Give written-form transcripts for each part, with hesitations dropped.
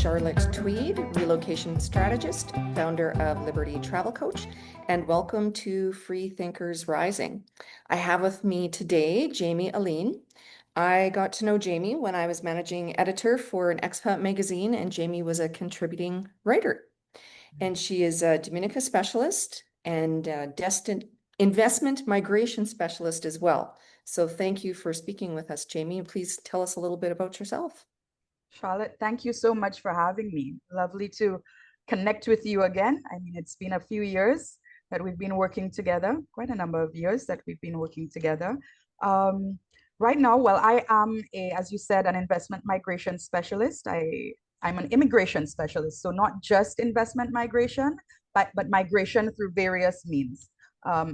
Charlotte Tweed, relocation strategist, founder of Liberty Travel Coach, and welcome to Free Thinkers Rising. I have with me today Jamie Alleyne. I got to know Jamie when I was managing editor for an expat magazine, and Jamie was a contributing writer. And she is a Dominica specialist and investment migration specialist as well. So thank you for speaking with us, Jamie. Please tell us a little bit about yourself. Charlotte, thank you so much for having me. Lovely to connect with you again. I mean, it's been a few years that we've been working together, quite a number of years that we've been working together. Right now, well, I am, as you said, an investment migration specialist. I'm an immigration specialist, so not just investment migration, but migration through various means.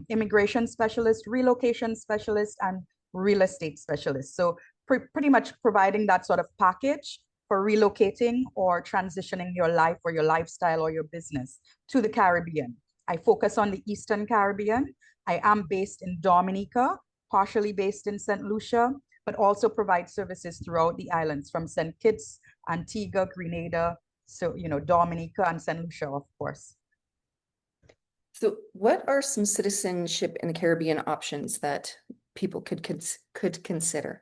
Immigration specialist, relocation specialist, and real estate specialist. So pretty much providing that sort of package for relocating or transitioning your life or your lifestyle or your business to the Caribbean. I focus on the Eastern Caribbean. I am based in Dominica, partially based in St. Lucia, but also provide services throughout the islands from St. Kitts, Antigua, Grenada, so, Dominica and St. Lucia, of course. So what are some citizenship in the Caribbean options that people could consider?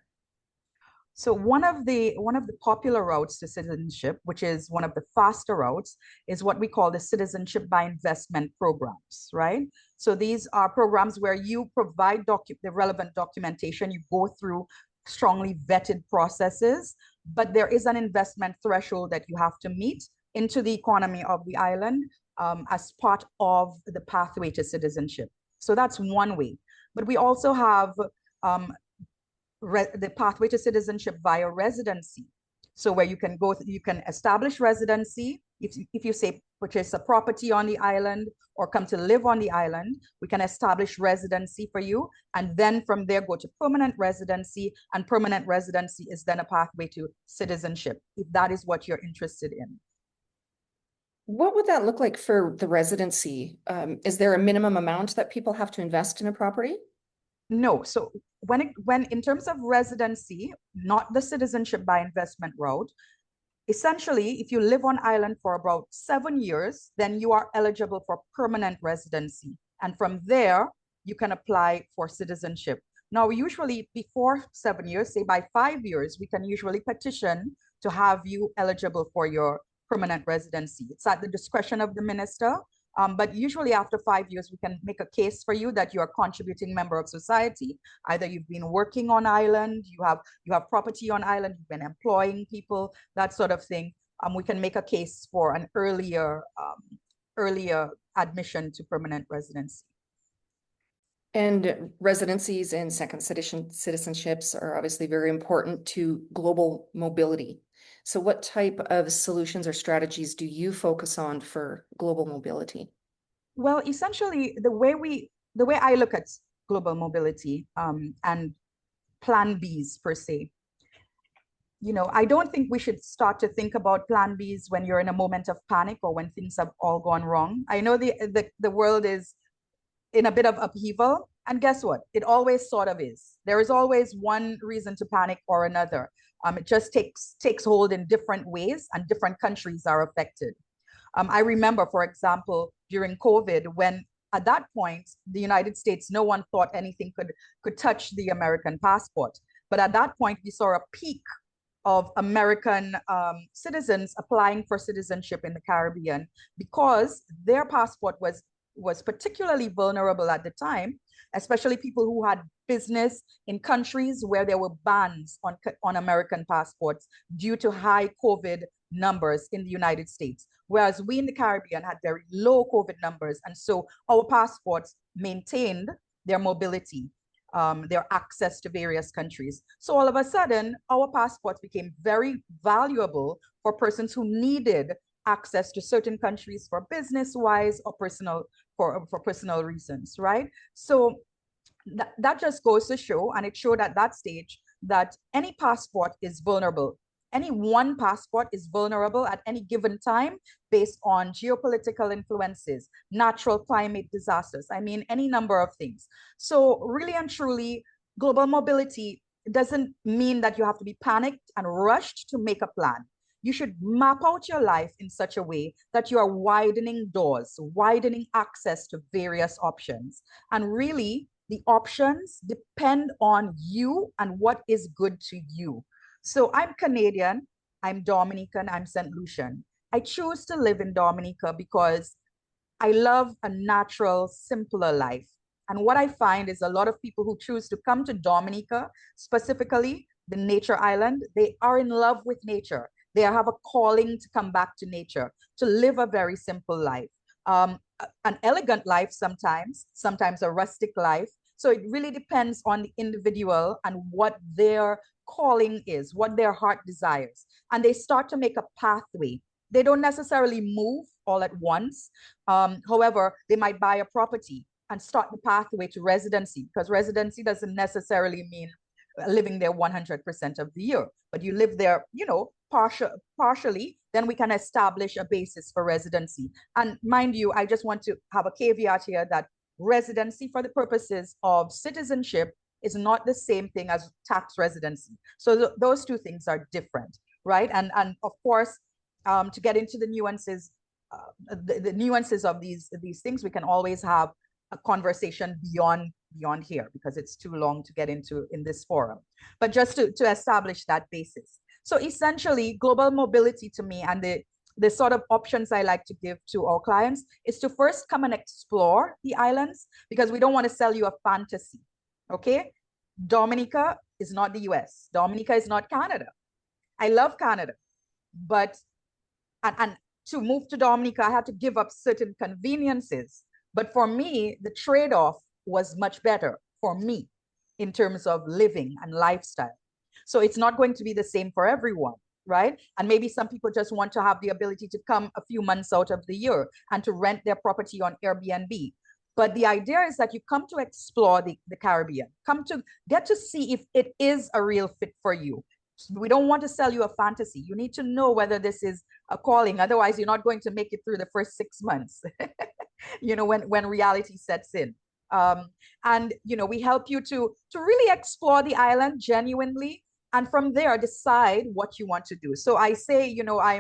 So one of the popular routes to citizenship, which is one of the faster routes, is what we call the citizenship by investment programs, right? So these are programs where you provide the relevant documentation, you go through strongly vetted processes, but there is an investment threshold that you have to meet into the economy of the island as part of the pathway to citizenship. So that's one way. But we also have the pathway to citizenship via residency. So where you can establish residency. If you say purchase a property on the island or come to live on the island, we can establish residency for you. And then from there, go to permanent residency, and permanent residency is then a pathway to citizenship, if that is what you're interested in. What would that look like for the residency? Is there a minimum amount that people have to invest in a property? No. So when in terms of residency, not the citizenship by investment route, essentially, if you live on island for about 7 years, then you are eligible for permanent residency. And from there, you can apply for citizenship. Now, usually before 7 years, say by 5 years, we can usually petition to have you eligible for your permanent residency. It's at the discretion of the minister. But usually after 5 years, we can make a case for you that you're a contributing member of society. Either you've been working on island, you have property on island, you've been employing people, that sort of thing. We can make a case for an earlier admission to permanent residency. And residencies and second citizenships are obviously very important to global mobility. So what type of solutions or strategies do you focus on for global mobility? Well, essentially, the way I look at global mobility and plan Bs per se, I don't think we should start to think about plan Bs when you're in a moment of panic or when things have all gone wrong. I know the world is in a bit of upheaval, and guess what? It always sort of is. There is always one reason to panic or another. It just takes hold in different ways, and different countries are affected. I remember, for example, during COVID, when at that point, the United States, no one thought anything could touch the American passport. But at that point, we saw a peak of American citizens applying for citizenship in the Caribbean because their passport was particularly vulnerable at the time, especially people who had business in countries where there were bans on American passports due to high COVID numbers in the United States. Whereas we in the Caribbean had very low COVID numbers. And so our passports maintained their mobility, their access to various countries. So all of a sudden, our passports became very valuable for persons who needed access to certain countries for business-wise or for personal reasons, right? So that just goes to show, and it showed at that stage, that any passport is vulnerable. Any one passport is vulnerable at any given time based on geopolitical influences, natural climate disasters, I mean, any number of things. So really and truly, global mobility doesn't mean that you have to be panicked and rushed to make a plan. you should map out your life in such a way that you are widening doors, widening access to various options. And really, the options depend on you and what is good to you. So I'm Canadian, I'm Dominican, I'm St. Lucian. I choose to live in Dominica because I love a natural, simpler life. And what I find is a lot of people who choose to come to Dominica, specifically the nature island, they are in love with nature. They have a calling to come back to nature, to live a very simple life, an elegant life sometimes a rustic life. So it really depends on the individual and what their calling is, what their heart desires. And they start to make a pathway. They don't necessarily move all at once. However, they might buy a property and start the pathway to residency, because residency doesn't necessarily mean living there 100% of the year, but you live there, partially, then we can establish a basis for residency. And mind you, I just want to have a caveat here that residency for the purposes of citizenship is not the same thing as tax residency. So those two things are different, right? And of course, to get into the nuances, the nuances of these things, we can always have a conversation beyond here, because it's too long to get into in this forum. But just to establish that basis. So essentially, global mobility to me, and the sort of options I like to give to our clients, is to first come and explore the islands, because we don't want to sell you a fantasy. Okay, Dominica is not the US. Dominica is not Canada. I love Canada, but and to move to Dominica, I had to give up certain conveniences. But for me, the trade-off was much better for me in terms of living and lifestyle. So it's not going to be the same for everyone, right? And maybe some people just want to have the ability to come a few months out of the year and to rent their property on Airbnb. But the idea is that you come to explore the Caribbean, come to get to see if it is a real fit for you. We don't want to sell you a fantasy. You need to know whether this is a calling. Otherwise, you're not going to make it through the first 6 months, when reality sets in. And we help you to really explore the island genuinely, and from there decide what you want to do. So I say,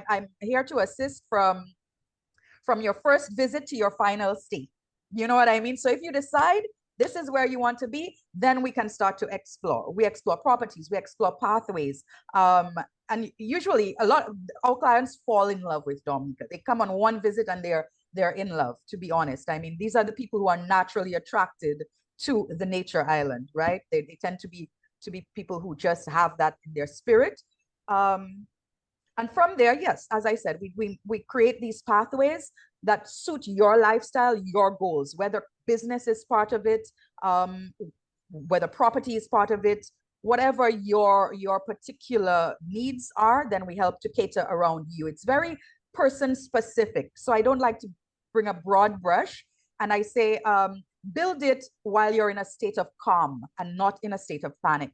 I'm here to assist from your first visit to your final stay. You know what I mean? So if you decide this is where you want to be, then we can start to explore. We explore properties, we explore pathways. And usually a lot of our clients fall in love with Dominica. They come on one visit and they're in love, to be honest. I mean, these are the people who are naturally attracted to the nature island, right? They tend to be people who just have that in their spirit. And from there, yes, as I said, we create these pathways that suit your lifestyle, your goals, whether business is part of it, whether property is part of it, whatever your particular needs are, then we help to cater around you. It's very person specific. So I don't like to bring a broad brush, and I say, build it while you're in a state of calm and not in a state of panic,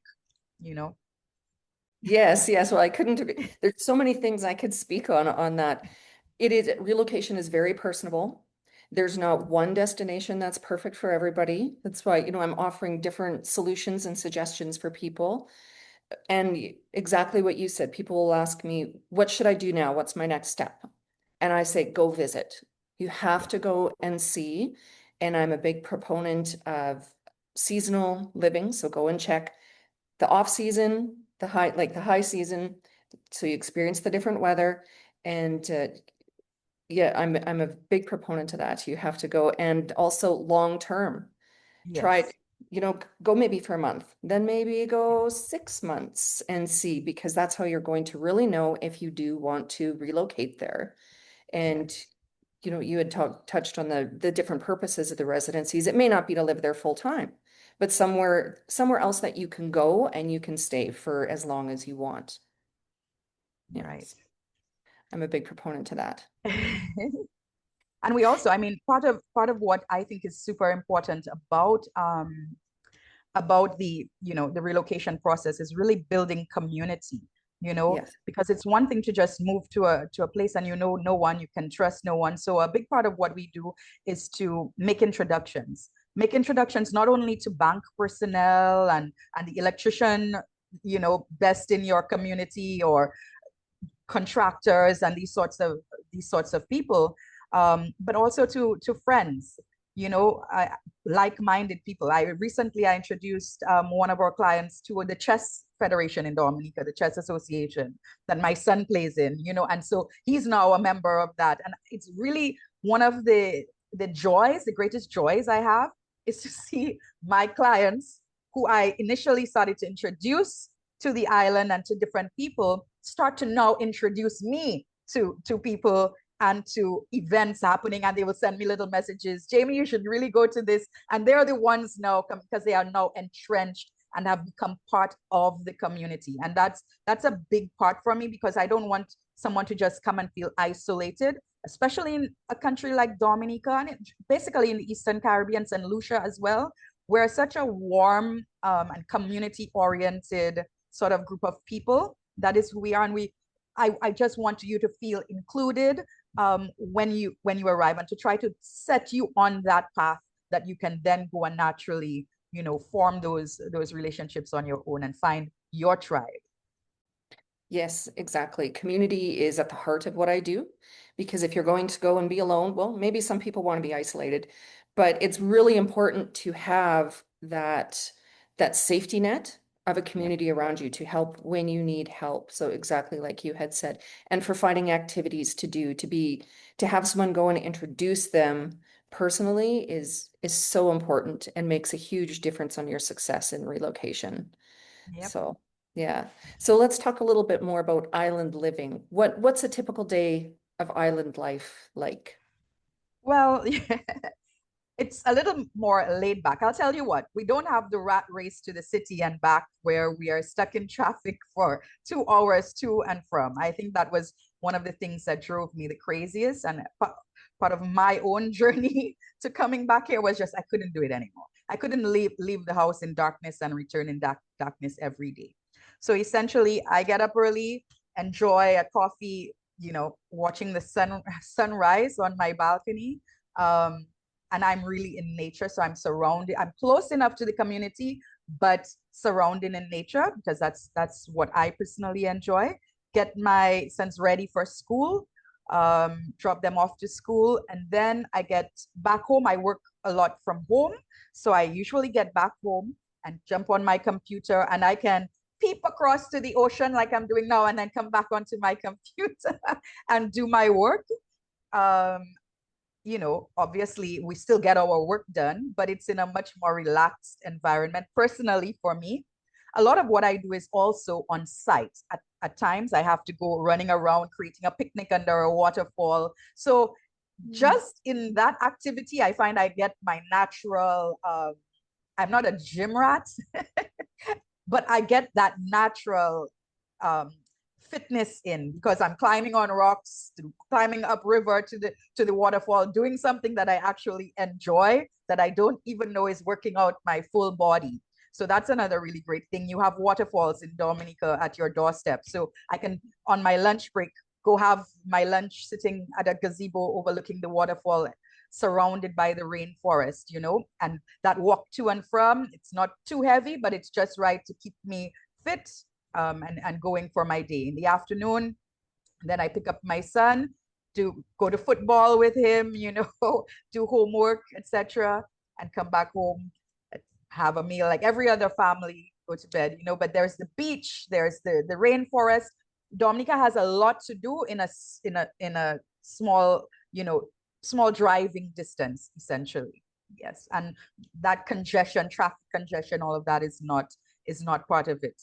Yes, yes. Well, I couldn't agree. There's so many things I could speak on that. Relocation is very personable. There's not one destination that's perfect for everybody. That's why, I'm offering different solutions and suggestions for people. And exactly what you said, people will ask me, what should I do now? What's my next step? And I say, go visit. You have to go and see. And I'm a big proponent of seasonal living. So go and check the off season, the high season, so you experience the different weather. And yeah, I'm a big proponent to that. You have to go, and also long term. Try, Yes. go maybe for a month, then maybe go 6 months and see, because that's how you're going to really know if you do want to relocate there. And Yes. you had touched on the different purposes of the residencies. It may not be to live there full time, but somewhere else that you can go and you can stay for as long as you want. Right. Yes. I'm a big proponent to that. And we also, I mean, part of what I think is super important about the relocation process is really building community, Yes. because it's one thing to just move to a place and no one, you can trust no one. So a big part of what we do is to make introductions. Make introductions not only to bank personnel and the electrician, best in your community, or contractors and these sorts of people, but also to friends, like-minded people. I introduced one of our clients to the chess federation in Dominica, the chess association that my son plays in, and so he's now a member of that. And it's really one of the joys, the greatest joys I have is to see my clients who I initially started to introduce to the island and to different people start to now introduce me to people and to events happening, and they will send me little messages. Jamie, you should really go to this. And they're the ones now because they are now entrenched and have become part of the community. And that's a big part for me, because I don't want someone to just come and feel isolated, especially in a country like Dominica and basically in the Eastern Caribbean, St. Lucia as well. We're such a warm and community oriented sort of group of people. That is who we are. And I just want you to feel included when you arrive, and to try to set you on that path that you can then go and naturally, form those relationships on your own and find your tribe. Yes, exactly. Community is at the heart of what I do, because if you're going to go and be alone, well, maybe some people want to be isolated, but it's really important to have that safety net of a community around you to help when you need help. So exactly like you had said, and for finding activities to do, to have someone go and introduce them personally is so important and makes a huge difference on your success in relocation. Yep. So, yeah. So let's talk a little bit more about island living. What's a typical day of island life like? Well, it's a little more laid back. I'll tell you what, we don't have the rat race to the city and back where we are stuck in traffic for 2 hours to and from. I think that was one of the things that drove me the craziest. And part of my own journey to coming back here was just I couldn't do it anymore. I couldn't leave the house in darkness and return in darkness every day. So essentially, I get up early, enjoy a coffee, watching the sunrise on my balcony. Um, and I'm really in nature. So I'm close enough to the community, but surrounded in nature, because that's what I personally enjoy. Get my sons ready for school, drop them off to school, and then I get back home. I work a lot from home. So I usually get back home and jump on my computer, and I can peep across to the ocean like I'm doing now, and then come back onto my computer and do my work. Um, Obviously we still get our work done, but it's in a much more relaxed environment. Personally, for me, a lot of what I do is also on site. At times, I have to go running around creating a picnic under a waterfall. So, just in that activity, I find I get my natural, I'm not a gym rat, but I get that natural um, fitness in, because I'm climbing on rocks, climbing up river to the waterfall, doing something that I actually enjoy, that I don't even know is working out my full body. So that's another really great thing. You have waterfalls in Dominica at your doorstep. So I can, on my lunch break, go have my lunch sitting at a gazebo overlooking the waterfall, surrounded by the rainforest, and that walk to and from, it's not too heavy, but it's just right to keep me fit, and going for my day. In the afternoon, then I pick up my son to go to football with him, do homework, etc., and come back home, have a meal like every other family, go to bed, But there's the beach, there's the rainforest. Dominica has a lot to do in a small, small driving distance, essentially. Yes, and that congestion, traffic congestion, all of that is not part of it.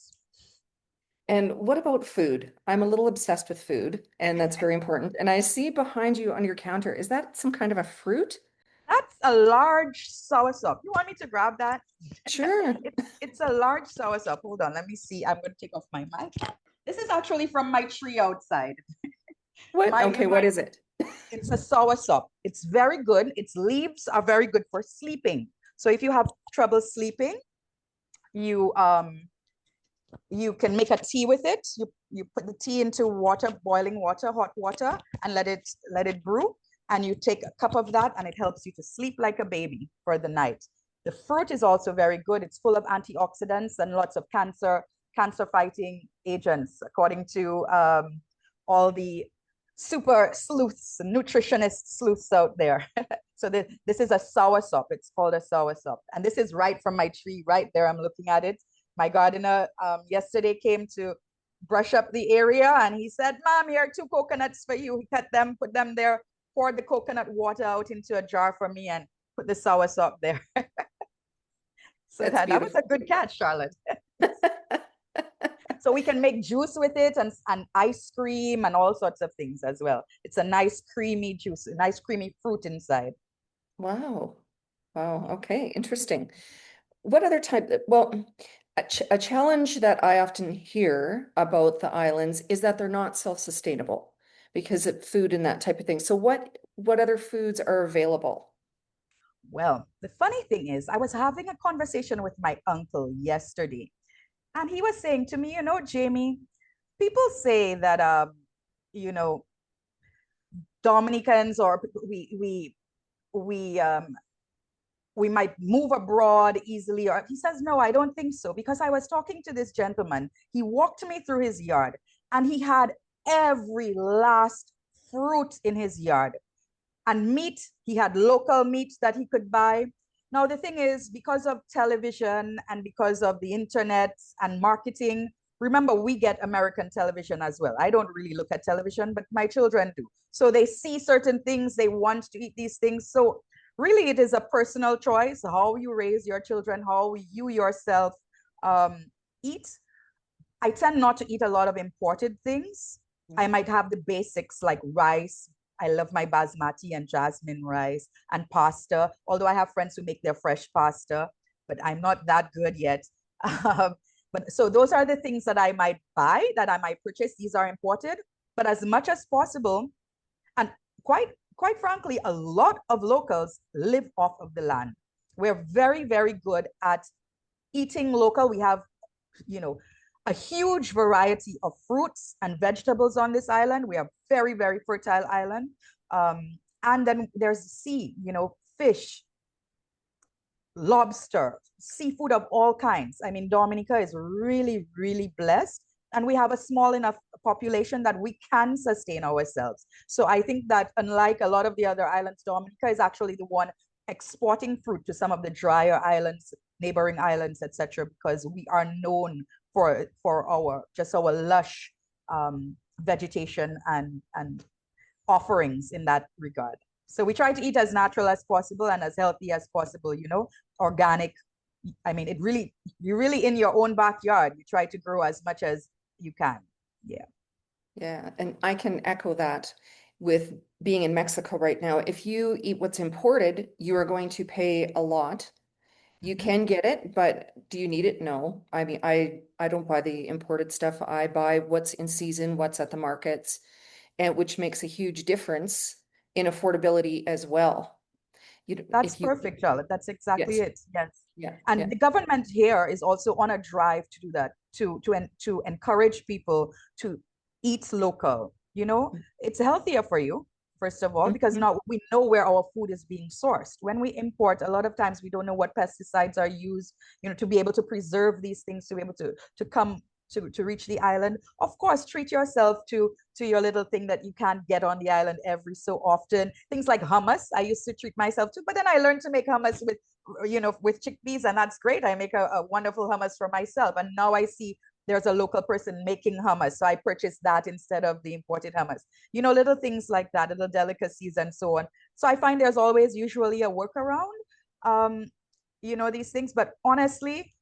And what about food? I'm a little obsessed with food, and that's very important. And I see behind you on your counter, is that some kind of a fruit? That's a large soursop. You want me to grab that? Sure. It's a large soursop. Hold on, let me see. I'm going to take off my mic. This is actually from my tree outside. What? My Okay, what is it? It's a soursop. It's very good. Its leaves are very good for sleeping. So if you have trouble sleeping, you you can make a tea with it. You put the tea into water, boiling water, hot water, and let it brew. And you take a cup of that, and it helps you to sleep like a baby for the night. The fruit is also very good. It's full of antioxidants and lots of cancer fighting agents, according to all the super sleuths, nutritionist sleuths out there. So this is a soursop. It's called a soursop. And this is right from my tree right there. I'm looking at it. My gardener yesterday came to brush up the area and he said, Mom, here are two coconuts for you. He cut them, put them there, poured the coconut water out into a jar for me and put the soursop there. So That's that was a beautiful. good catch, Charlotte. So we can make juice with it and ice cream and all sorts of things as well. It's a nice creamy juice, a nice creamy fruit inside. Wow. Wow. Okay. Interesting. What other type, well, a challenge that I often hear about the islands is that they're not self-sustainable because of food and that type of thing. So what other foods are available? Well, the funny thing is, I was having a conversation with my uncle yesterday, and he was saying to me, Jamie, people say that, you know, Dominicans or we we might move abroad easily. Or he says, no, I don't think so. Because I was talking to this gentleman, he walked me through his yard and he had every last fruit in his yard. And meat, he had local meat that he could buy. Now, the thing is, because of television and because of the internet and marketing, remember, we get American television as well. I don't really look at television, but my children do. So they see certain things, they want to eat these things. So really, it is a personal choice how you raise your children, how you yourself um, eat. I tend not to eat a lot of imported things. I might have the basics like rice. I love my basmati and jasmine rice and pasta, although I have friends who make their fresh pasta, but I'm not that good yet. Um, but so those are the things that I might buy, that I might purchase. These are imported, but as much as possible, and quite frankly, a lot of locals live off of the land. We're very, very good at eating local. We have, you know, a huge variety of fruits and vegetables on this island. We are very, very fertile island. And then there's sea, fish, lobster, seafood of all kinds. I mean, Dominica is really, really blessed. And we have a small enough population that we can sustain ourselves. So I think that unlike a lot of the other islands, Dominica is actually the one exporting fruit to some of the drier islands, neighboring islands, etc., because we are known for our lush vegetation and offerings in that regard. So we try to eat as natural as possible and as healthy as possible, organic. I mean, you're really in your own backyard. You try to grow as much as you can. Yeah. Yeah, and I can echo that with being in Mexico right now. If you eat what's imported, you are going to pay a lot. You Mhm. can get it, but do you need it? No. I mean, I don't buy the imported stuff. I buy what's in season, what's at the markets, and which makes a huge difference in affordability as well. That's If you, perfect, Charlotte. That's exactly yes, it. Yes. yeah, And yeah. the government here is also on a drive to do that, to encourage people to eat local. It's healthier for you, first of all, because Mhm. now we know where our food is being sourced. When we import, a lot of times we don't know what pesticides are used, to be able to preserve these things, to be able to come to reach the island. Of course, treat yourself to your little thing that you can't get on the island every so often. Things like hummus, I used to treat myself to, but then I learned to make hummus with chickpeas, and that's great. I make a wonderful hummus for myself, and now I see there's a local person making hummus, so I purchased that instead of the imported hummus. Little things like that, little delicacies and so on. So I find there's always usually a workaround, um, these things. But honestly,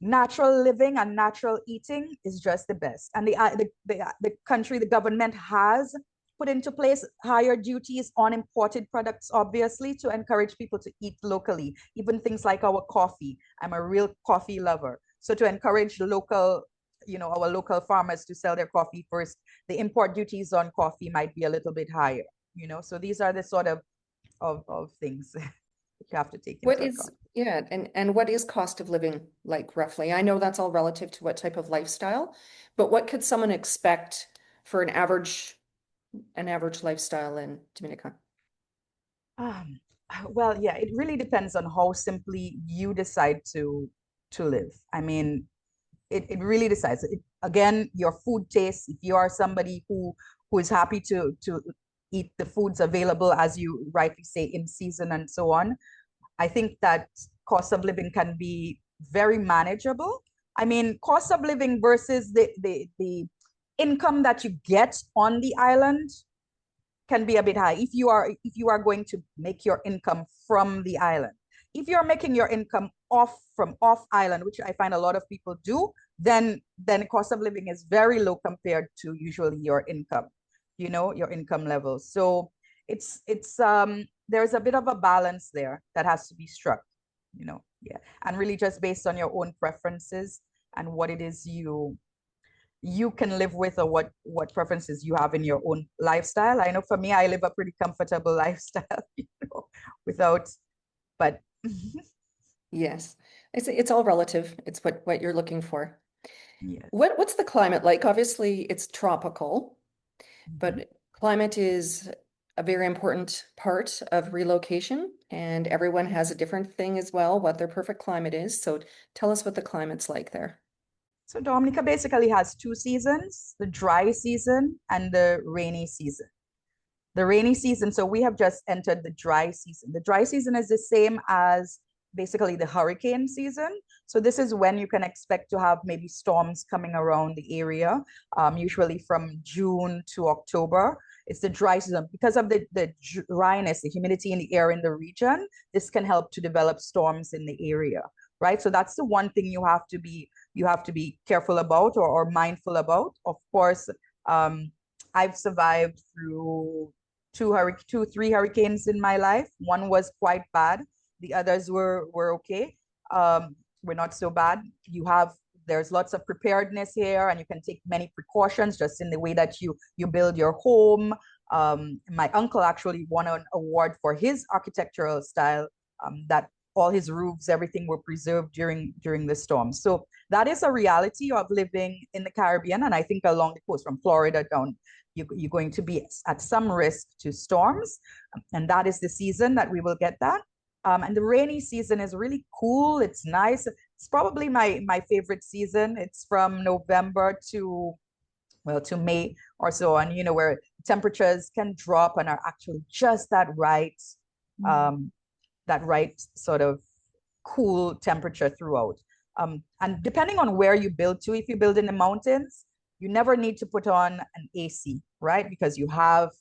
natural living and natural eating is just the best. And the country, the government has put into place higher duties on imported products, obviously, to encourage people to eat locally, even things like our coffee. I'm a real coffee lover. So to encourage our local farmers to sell their coffee first, the import duties on coffee might be a little bit higher. So these are the sort of things you have to take What into is, account. yeah, and what is cost of living like roughly? I know that's all relative to what type of lifestyle, but what could someone expect for an average lifestyle in Dominica? Um, well, yeah, it really depends on how simply you decide to live. I mean, It really decides. Again, your food taste. If you are somebody who is happy to eat the foods available, as you rightly say, in season and so on, I think that cost of living can be very manageable. I mean, cost of living versus the income that you get on the island can be a bit high if you are going to make your income from the island. If you're making your income off island, which I find a lot of people do, then cost of living is very low compared to usually your income, your income level. So it's there's a bit of a balance there that has to be struck, yeah, and really just based on your own preferences and what it is you can live with, or what preferences you have in your own lifestyle. I know for me, I live a pretty comfortable lifestyle, without, but Yes. It's all relative. It's what you're looking for. yes. What's the climate like? Obviously, it's tropical, Mhm. but climate is a very important part of relocation, and everyone has a different thing as well, what their perfect climate is. So tell us what the climate's like there. So Dominica basically has two seasons, the dry season and the rainy season. The rainy season, so we have just entered the dry season. The dry season is the same as basically the hurricane season. So this is when you can expect to have maybe storms coming around the area, usually from June to October. It's the dry season. Because of the dryness, the humidity in the air in the region, this can help to develop storms in the area, right? So that's the one thing you have to be careful about, or mindful about. Of course, I've survived through three hurricanes in my life. One was quite bad. The others were okay. Were not so bad. There's lots of preparedness here, and you can take many precautions just in the way that you build your home. My uncle actually won an award for his architectural style. That all his roofs, everything were preserved during the storm. So that is a reality of living in the Caribbean, and I think along the coast from Florida down, you're going to be at some risk to storms, and that is the season that we will get that. And the rainy season is really cool. It's nice. It's probably my favorite season. It's from November to May or so, and where temperatures can drop and are actually just um, that right sort of cool temperature throughout. And depending on where you build to, if you build in the mountains, you never need to put on an AC, right? Because you have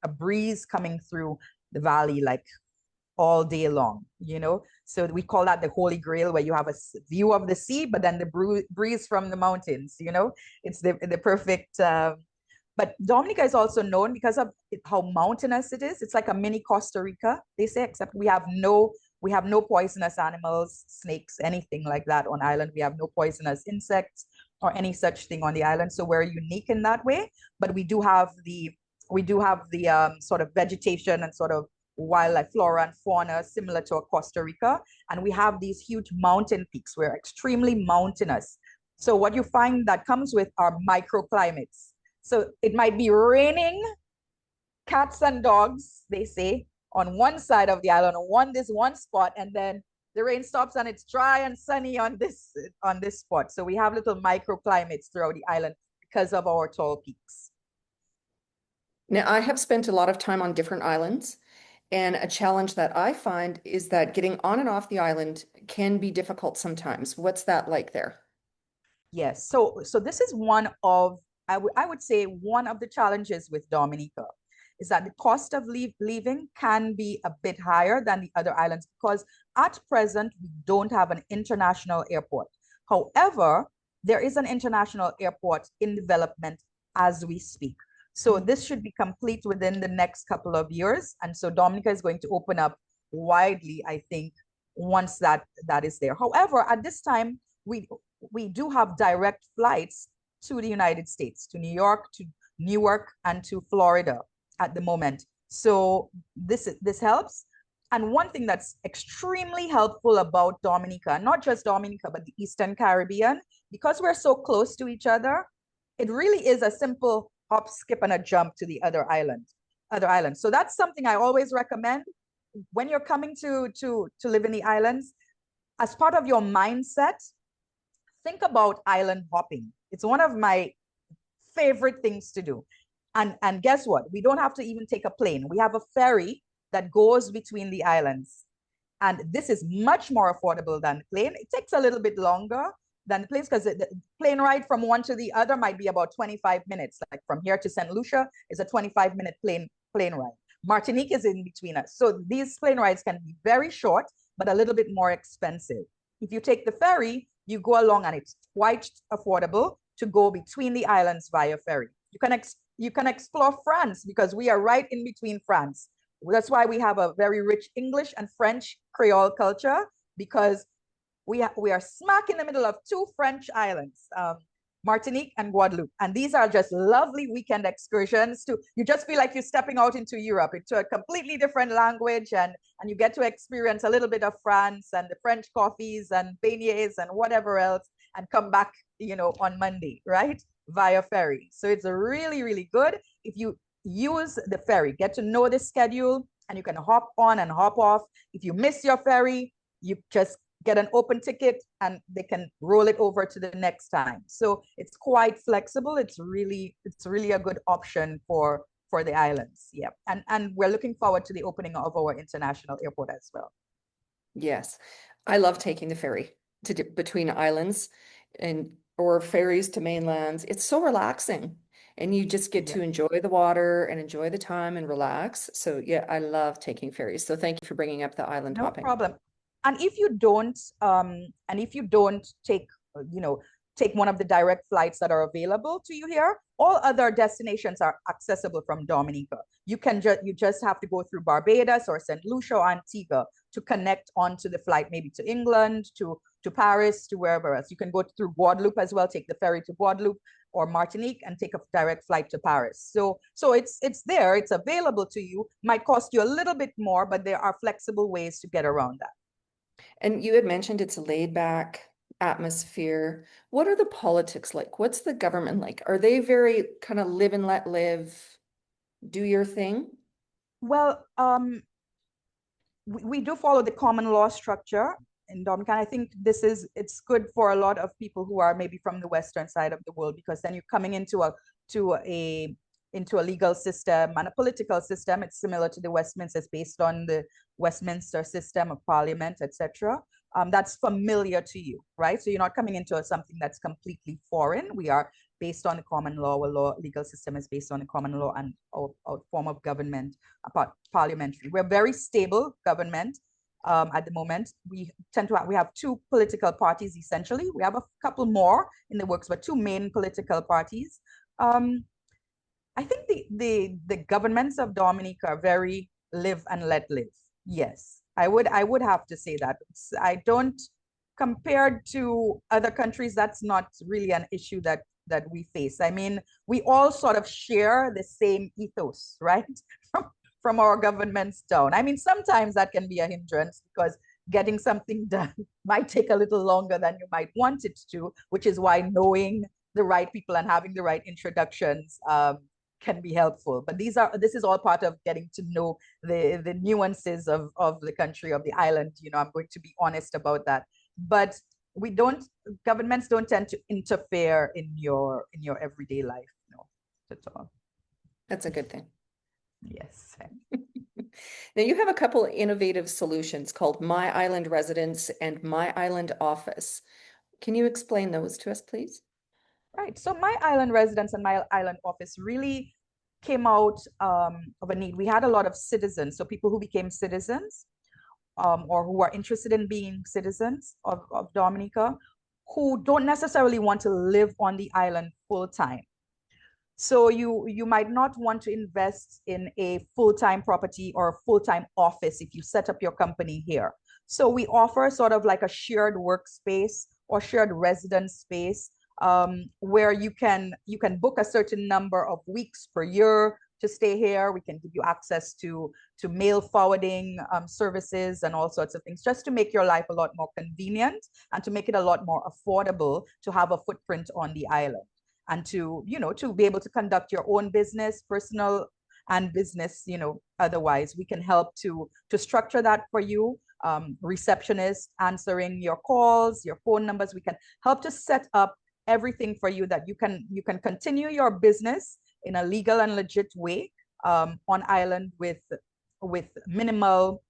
a breeze coming through the valley like all day long. So we call that the Holy Grail, where you have a view of the sea, but then the breeze from the mountains. It's the perfect. But Dominica is also known because of how mountainous it is. It's like a mini Costa Rica, they say, except we have no poisonous animals, snakes, anything like that on island. We have no poisonous insects or any such thing on the island. So we're unique in that way. But we do have the sort of vegetation and sort of wildlife, flora and fauna similar to a Costa Rica. And we have these huge mountain peaks. We're extremely mountainous. So what you find that comes with are microclimates. So it might be raining cats and dogs, they say, on one side of the island, on this one spot, and then the rain stops and it's dry and sunny on this spot. So we have little microclimates throughout the island because of our tall peaks. Now, I have spent a lot of time on different islands, and a challenge that I find is that getting on and off the island can be difficult sometimes. What's that like there? Yes. So this is one of I would say one of the challenges with Dominica is that the cost of leaving can be a bit higher than the other islands because at present we don't have an international airport. However, there is an international airport in development as we speak. So this should be complete within the next couple of years. And so Dominica is going to open up widely, I think, once that is there. However, at this time, we do have direct flights to the United States, to New York, to Newark, and to Florida at the moment. So this helps. And one thing that's extremely helpful about Dominica, not just Dominica, but the Eastern Caribbean, because we're so close to each other, it really is a simple hop, skip, and a jump to the other islands. So that's something I always recommend when you're coming to live in the islands. As part of your mindset, think about island hopping. It's one of my favorite things to do. And guess what? We don't have to even take a plane. We have a ferry that goes between the islands. And this is much more affordable than the plane. It takes a little bit longer than the planes because the plane ride from one to the other might be about 25 minutes. Like from here to St. Lucia is a 25-minute plane ride. Martinique is in between us. So these plane rides can be very short, but a little bit more expensive. If you take the ferry, you go along and it's quite affordable to go between the islands via ferry. You can explore France because we are right in between France. That's why we have a very rich English and French Creole culture because we are smack in the middle of two French islands, Martinique and Guadeloupe. And these are just lovely weekend excursions to, you just feel like you're stepping out into Europe, into a completely different language, and you get to experience a little bit of France and the French coffees and beignets and whatever else, and come back, on Monday, right? Via ferry. So it's really, really good if you use the ferry, get to know the schedule, and you can hop on and hop off. If you miss your ferry, you just get an open ticket and they can roll it over to the next time. So it's quite flexible. It's really a good option for the islands. Yeah. And we're looking forward to the opening of our international airport as well. Yes, I love taking the ferry between islands or ferries to mainlands. It's so relaxing. And you just get to enjoy the water and enjoy the time and relax. So yeah, I love taking ferries. So thank you for bringing up the island No hopping. problem. And if you don't, take, take one of the direct flights that are available to you here, all other destinations are accessible from Dominica. You just have to go through Barbados or St. Lucia or Antigua to connect onto the flight, maybe to England, to Paris, to wherever else. You can go through Guadeloupe as well, take the ferry to Guadeloupe or Martinique and take a direct flight to Paris. So it's there, it's available to you. Might cost you a little bit more, but there are flexible ways to get around that. And you had mentioned it's a laid back atmosphere. What are the politics like? What's the government like? Are they very kind of live and let live, do your thing? Well, we do follow the common law structure in Dominica. I think it's good for a lot of people who are maybe from the western side of the world, because then you're coming into a legal system and a political system. It's similar to the Westminster. It's based on the Westminster system of parliament, etc. That's familiar to you, right? So you're not coming into something that's completely foreign. We are based on the common law. Our legal system is based on the common law, and our form of government, parliamentary. We're very stable government. At the moment, we have two political parties essentially. We have a couple more in the works, but two main political parties. I think the governments of Dominica are very live and let live. Yes, I would have to say that. I don't, compared to other countries, that's not really an issue that we face. I mean, we all sort of share the same ethos, right? From our governments down. I mean, sometimes that can be a hindrance because getting something done might take a little longer than you might want it to, which is why knowing the right people and having the right introductions can be helpful. But this is all part of getting to know the nuances of the country, of the island. I'm going to be honest about that. But governments don't tend to interfere in your everyday life, at all. That's a good thing. Yes. Now you have a couple innovative solutions called My Island Residence and My Island Office. Can you explain those to us, please? Right. So My Island Residence and My Island Office really came out of a need. We had a lot of citizens, so people who became citizens or who are interested in being citizens of Dominica, who don't necessarily want to live on the island full time. So you might not want to invest in a full-time property or a full-time office if you set up your company here. So we offer sort of like a shared workspace or shared residence space where you can book a certain number of weeks per year to stay here. We can give you access to mail forwarding services and all sorts of things, just to make your life a lot more convenient and to make it a lot more affordable to have a footprint on the island. And to be able to conduct your own business, personal and business, otherwise we can help to structure that for you. receptionists answering your calls, your phone numbers. We can help to set up everything for you that you can continue your business in a legal and legit way on island with minimal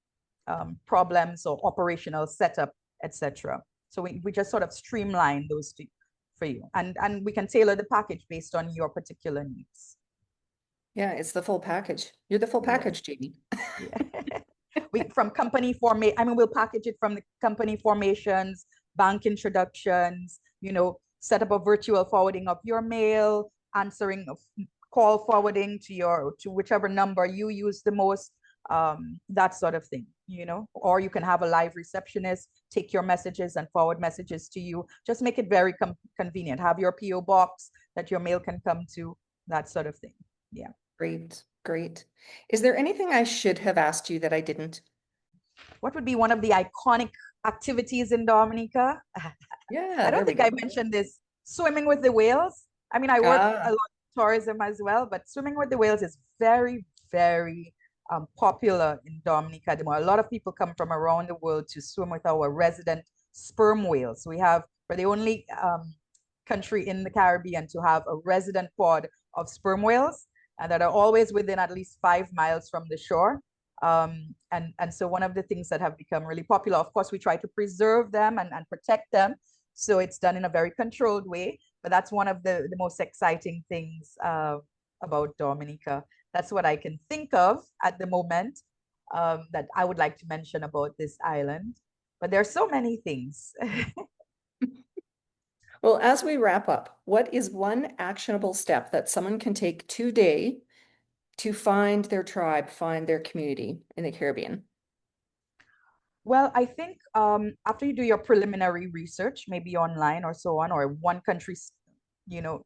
problems or operational setup, etc. So we just sort of streamline those two for you, and we can tailor the package based on your particular needs. Yeah, it's the full package. You're the full package, Jamie. Yeah. From company formation, I mean, we'll package it from the company formations, bank introductions, set up a virtual forwarding of your mail, answering of call forwarding to whichever number you use the most, that sort of thing, or you can have a live receptionist take your messages and forward messages to you. Just make it very convenient. Have your PO box that your mail can come to, that sort of thing. Yeah. Great. Is there anything I should have asked you that I didn't? What would be one of the iconic activities in Dominica? Yeah, I don't think I mentioned this. Swimming with the whales. I mean, I work a lot in tourism as well, but swimming with the whales is very, very popular in Dominica. A lot of people come from around the world to swim with our resident sperm whales. We're the only country in the Caribbean to have a resident pod of sperm whales, and that are always within at least 5 miles from the shore. And so one of the things that have become really popular, of course, we try to preserve them and protect them. So it's done in a very controlled way, but that's one of the most exciting things about Dominica. That's what I can think of at the moment that I would like to mention about this island. But there are so many things. Well, as we wrap up, what is one actionable step that someone can take today to find their tribe, find their community in the Caribbean? Well, I think after you do your preliminary research, maybe online or so on, or one country,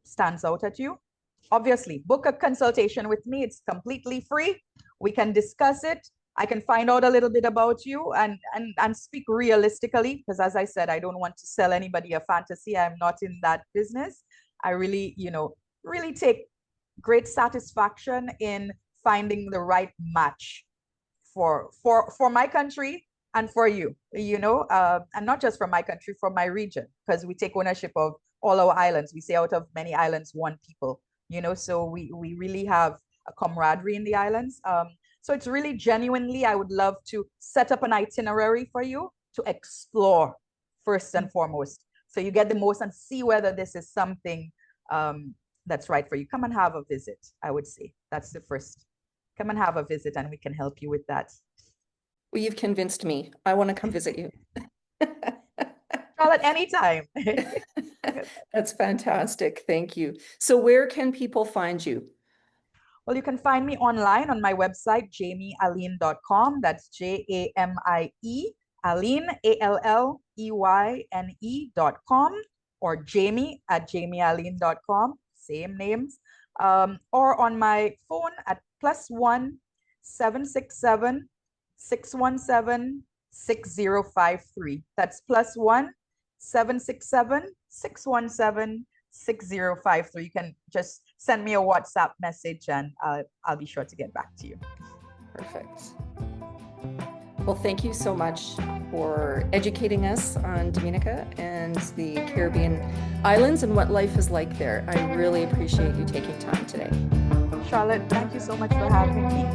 stands out at you, obviously book a consultation with me. It's completely free. We can discuss it. I can find out a little bit about you and speak realistically, because as I said, I don't want to sell anybody a fantasy. I'm not in that business. I really, really take great satisfaction in finding the right match for my country and for you, and not just for my country, for my region, because we take ownership of all our islands. We say out of many islands, one people, so we really have a camaraderie in the islands. So it's really genuinely, I would love to set up an itinerary for you to explore first and foremost. So you get the most and see whether this is something that's right for you. Come and have a visit, I would say. That's the first. Come and have a visit and we can help you with that. Well, you've convinced me. I want to come visit you. Charlotte, anytime. That's fantastic. Thank you. So where can people find you? Well, you can find me online on my website, jamiealleyne.com. That's JAMIE, Alleyne, ALLEYNE.com, or jamie@jamiealleyne.com, same names. Or on my phone at +1 767 617 6053. That's +1 767 617 6053. You can just send me a WhatsApp message and I'll be sure to get back to you. Perfect. Well, thank you so much for educating us on Dominica and the Caribbean islands and what life is like there. I really appreciate you taking time today. Charlotte, thank you so much for having me.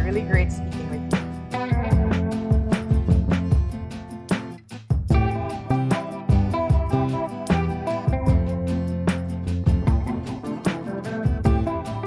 Really great speaking with you.